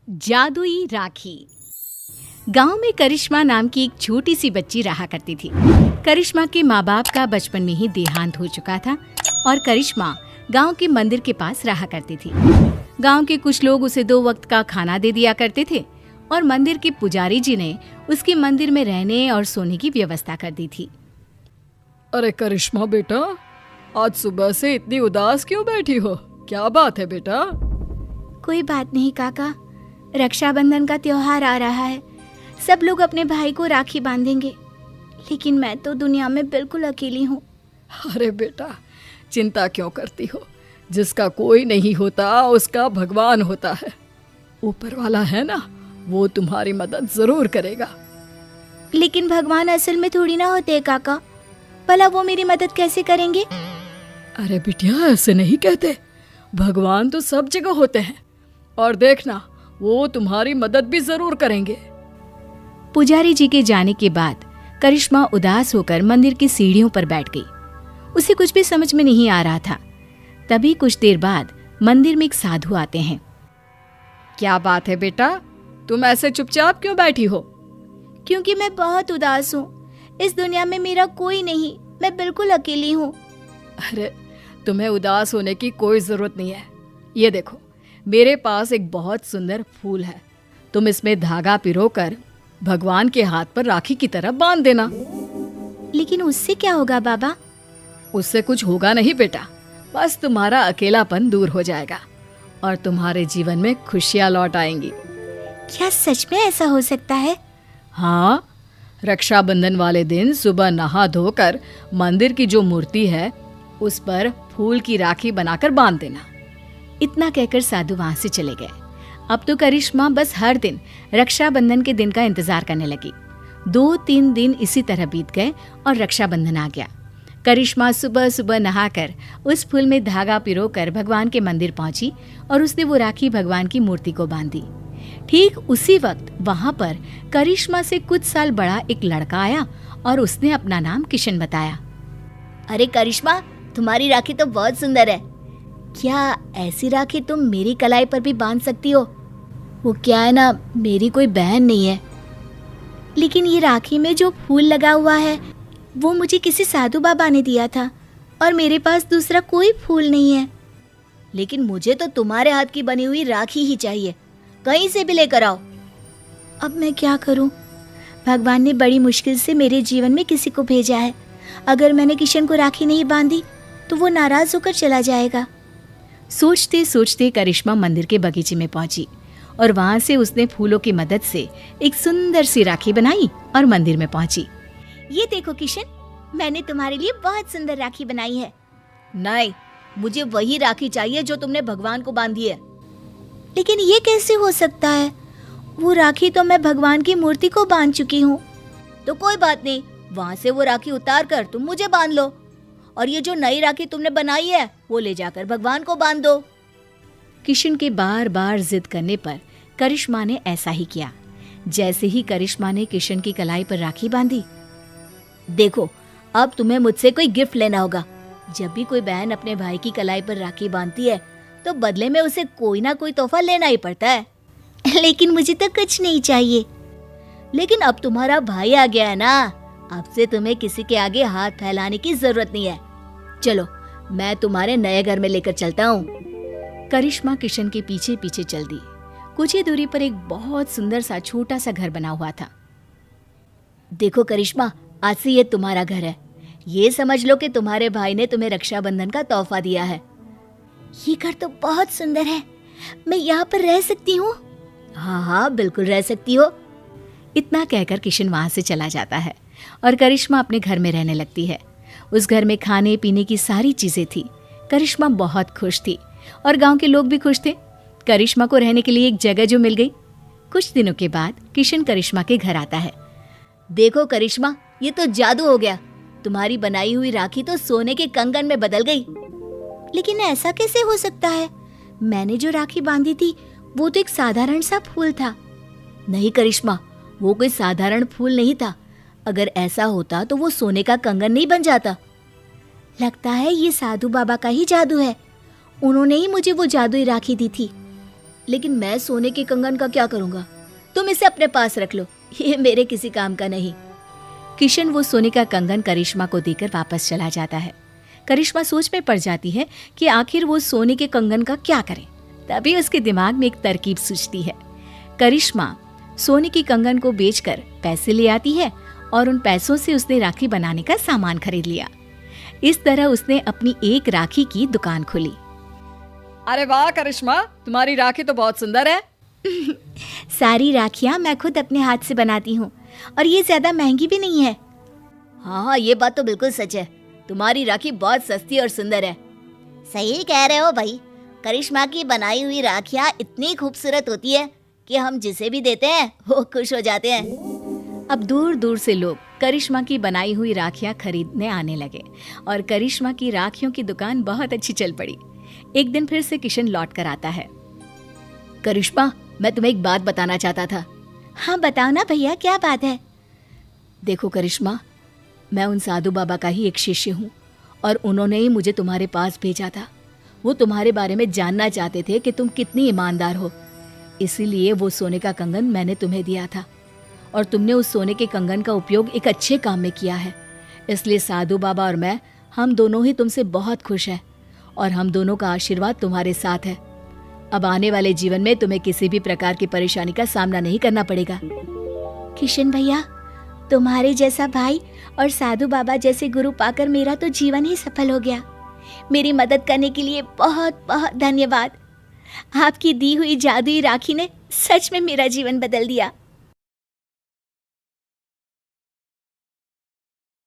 जादुई राखी। गांव में करिश्मा नाम की एक छोटी सी बच्ची रहा करती थी। करिश्मा के माँ बाप का बचपन में ही देहांत हो चुका था और करिश्मा गांव के मंदिर के पास रहा करती थी। गांव के कुछ लोग उसे 2 वक्त का खाना दे दिया करते थे और मंदिर के पुजारी जी ने उसके मंदिर में रहने और सोने की व्यवस्था कर दी थी। अरे करिश्मा बेटा, आज सुबह से इतनी उदास क्यों बैठी हो? क्या बात है बेटा? कोई बात नहीं काका, रक्षाबंधन का त्योहार आ रहा है। सब लोग अपने भाई को राखी बांधेंगे, लेकिन मैं तो दुनिया में बिल्कुल अकेली हूँ। अरे बेटा, चिंता क्यों करती हो? जिसका कोई नहीं होता उसका भगवान होता है। ऊपर वाला है ना, वो तुम्हारी मदद जरूर करेगा। लेकिन भगवान असल में थोड़ी ना होते काका, भला वो मेरी मदद कैसे करेंगे? अरे बिटिया, ऐसे नहीं कहते। भगवान तो सब जगह होते हैं और देखना, वो तुम्हारी मदद भी जरूर करेंगे। पुजारी जी के जाने के बाद करिश्मा उदास होकर मंदिर की सीढ़ियों पर बैठ गई। उसे कुछ भी समझ में नहीं आ रहा था। तभी कुछ देर बाद मंदिर में एक साधु आते हैं। क्या बात है बेटा, तुम ऐसे चुपचाप क्यों बैठी हो? क्योंकि मैं बहुत उदास हूँ। इस दुनिया में मेरा कोई नहीं, मैं बिल्कुल अकेली हूँ। अरे, तुम्हें उदास होने की कोई जरूरत नहीं है। ये देखो, मेरे पास एक बहुत सुंदर फूल है। तुम इसमें धागा पिरोकर भगवान के हाथ पर राखी की तरह बांध देना। लेकिन उससे क्या होगा बाबा? उससे कुछ होगा नहीं बेटा, बस तुम्हारा अकेलापन दूर हो जाएगा और तुम्हारे जीवन में खुशियां लौट आएंगी। क्या सच में ऐसा हो सकता है? हाँ, रक्षाबंधन वाले दिन सुबह नहा धोकर मंदिर की जो मूर्ति है उस पर फूल की राखी बनाकर बांध देना। इतना कहकर साधु वहां से चले गए। अब तो करिश्मा बस हर दिन रक्षाबंधन के दिन का इंतजार करने लगी। 2-3 दिन इसी तरह बीत गए और रक्षाबंधन आ गया। करिश्मा सुबह सुबह नहाकर उस फूल में धागा पिरोकर भगवान के मंदिर पहुंची और उसने वो राखी भगवान की मूर्ति को बांधी। ठीक उसी वक्त वहां पर करिश्मा से कुछ साल बड़ा एक लड़का आया और उसने अपना नाम किशन बताया। अरे करिश्मा, तुम्हारी राखी तो बहुत सुंदर है। क्या ऐसी राखी तुम मेरी कलाई पर भी बांध सकती हो? वो क्या है ना, मेरी कोई बहन नहीं है। लेकिन ये राखी में जो फूल लगा हुआ है वो मुझे किसी साधु बाबा ने दिया था और मेरे पास दूसरा कोई फूल नहीं है। लेकिन मुझे तो तुम्हारे हाथ की बनी हुई राखी ही चाहिए, कहीं से भी लेकर आओ। अब मैं क्या करूं? भगवान ने बड़ी मुश्किल से मेरे जीवन में किसी को भेजा है। अगर मैंने किशन को राखी नहीं बांधी तो वो नाराज होकर चला जाएगा। सोचते सोचते करिश्मा मंदिर के बगीचे में पहुंची और वहां से उसने फूलों की मदद से एक सुंदर सी राखी बनाई और मंदिर में पहुंची। ये देखो किशन, मैंने तुम्हारे लिए बहुत सुंदर राखी बनाई है। नहीं, मुझे वही राखी चाहिए जो तुमने भगवान को बांधी है। लेकिन ये कैसे हो सकता है? वो राखी तो मैं भगवान की मूर्ति को बांध चुकी हूँ। तो कोई बात नहीं, वहाँ से वो राखी उतार कर तुम मुझे बांध लो और ये जो नई राखी तुमने बनाई है वो ले जाकर भगवान को बांध दो। किशन के बार बार जिद करने पर करिश्मा ने ऐसा ही किया। जैसे ही करिश्मा ने किशन की कलाई पर राखी बांधी, देखो, अब तुम्हें मुझसे कोई गिफ्ट लेना होगा। जब भी कोई बहन अपने भाई की कलाई पर राखी बांधती है तो बदले में उसे कोई ना कोई तोहफा लेना ही पड़ता है। लेकिन मुझे तो कुछ नहीं चाहिए। लेकिन अब तुम्हारा भाई आ गया है ना, अब से तुम्हें किसी के आगे हाथ फैलाने की जरूरत नहीं है। चलो, मैं तुम्हारे नए घर में लेकर चलता हूँ। करिश्मा किशन के पीछे पीछे चल दी। कुछ ही दूरी पर एक बहुत सुंदर सा छोटा सा घर बना हुआ था। देखो करिश्मा, आज से ये तुम्हारा घर है। ये समझ लो कि तुम्हारे भाई ने तुम्हें रक्षाबंधन का तोहफा दिया है। ये घर तो बहुत सुंदर है, मैं यहाँ पर रह सकती हूँ? हाँ हाँ, बिल्कुल रह सकती हो। इतना कहकर किशन वहां से चला जाता है और करिश्मा अपने घर में रहने लगती है। उस घर में खाने पीने की सारी चीजें थी। करिश्मा बहुत खुश थी और गांव के लोग भी खुश थे। करिश्मा को रहने के लिए एक जगह जो मिल गई। कुछ दिनों के बाद किशन करिश्मा के घर आता है। देखो करिश्मा, ये तो जादू हो गया। तुम्हारी बनाई हुई राखी तो सोने के कंगन में बदल गई। लेकिन ऐसा कैसे हो सकता है? मैंने जो राखी बांधी थी वो तो एक साधारण सा फूल था। नहीं करिश्मा, वो कोई साधारण फूल नहीं था। अगर ऐसा होता तो वो सोने का कंगन नहीं बन जाता। लगता है ये साधु बाबा का ही जादू है। उन्होंने ही मुझे वो जादुई राखी दी थी। लेकिन मैं सोने के कंगन का क्या करूंगा? तुम इसे अपने पास रख लो, ये मेरे किसी काम का नहीं। किशन वो सोने का कंगन करिश्मा को देकर वापस चला जाता है। करिश्मा सोच में पड़ जाती है कि आखिर वो सोने के कंगन का क्या करे। तभी उसके दिमाग में एक तरकीब सूझती है। करिश्मा सोने की कंगन को बेचकर पैसे ले आती है और उन पैसों से उसने राखी बनाने का सामान खरीद लिया। इस तरह उसने अपनी एक राखी की दुकान खोली। अरे वाह करिश्मा, तुम्हारी राखी तो बहुत सुंदर है। सारी राखियां मैं खुद अपने हाथ से बनाती हूँ और ये ज्यादा महंगी भी नहीं है। हाँ, ये बात तो बिल्कुल सच है। तुम्हारी राखी बहुत सस्ती और सुंदर है। सही कह रहे हो भाई। करिश्मा की बनाई हुई राखियां इतनी खूबसूरत होती है कि हम जिसे भी देते हैं वो खुश हो जाते हैं। अब दूर दूर से लोग करिश्मा की बनाई हुई राखियां खरीदने आने लगे और करिश्मा की राखियों की दुकान बहुत अच्छी चल पड़ी। एक दिन फिर से किशन लौट कर आता है। करिश्मा, मैं तुम्हें एक बात बताना चाहता था। हाँ बताओ ना भैया, क्या बात है? देखो करिश्मा, मैं उन साधु बाबा का ही एक शिष्य हूँ और उन्होंने ही मुझे तुम्हारे पास भेजा था। वो तुम्हारे बारे में जानना चाहते थे कि तुम कितनी ईमानदार हो, इसीलिए वो सोने का कंगन मैंने तुम्हें दिया था और तुमने उस सोने के कंगन का उपयोग एक अच्छे काम में किया है। इसलिए साधु बाबा और मैं, हम दोनों ही तुमसे बहुत खुश हैं और हम दोनों का आशीर्वाद तुम्हारे साथ है। अब आने वाले जीवन में तुम्हें किसी भी प्रकार की परेशानी का सामना नहीं करना पड़ेगा। किशन भैया, तुम्हारे जैसा भाई और साधु बाबा जैसे गुरु पाकर मेरा तो जीवन ही सफल हो गया। मेरी मदद करने के लिए बहुत बहुत धन्यवाद। आपकी दी हुई जादुई राखी ने सच में मेरा जीवन बदल दिया।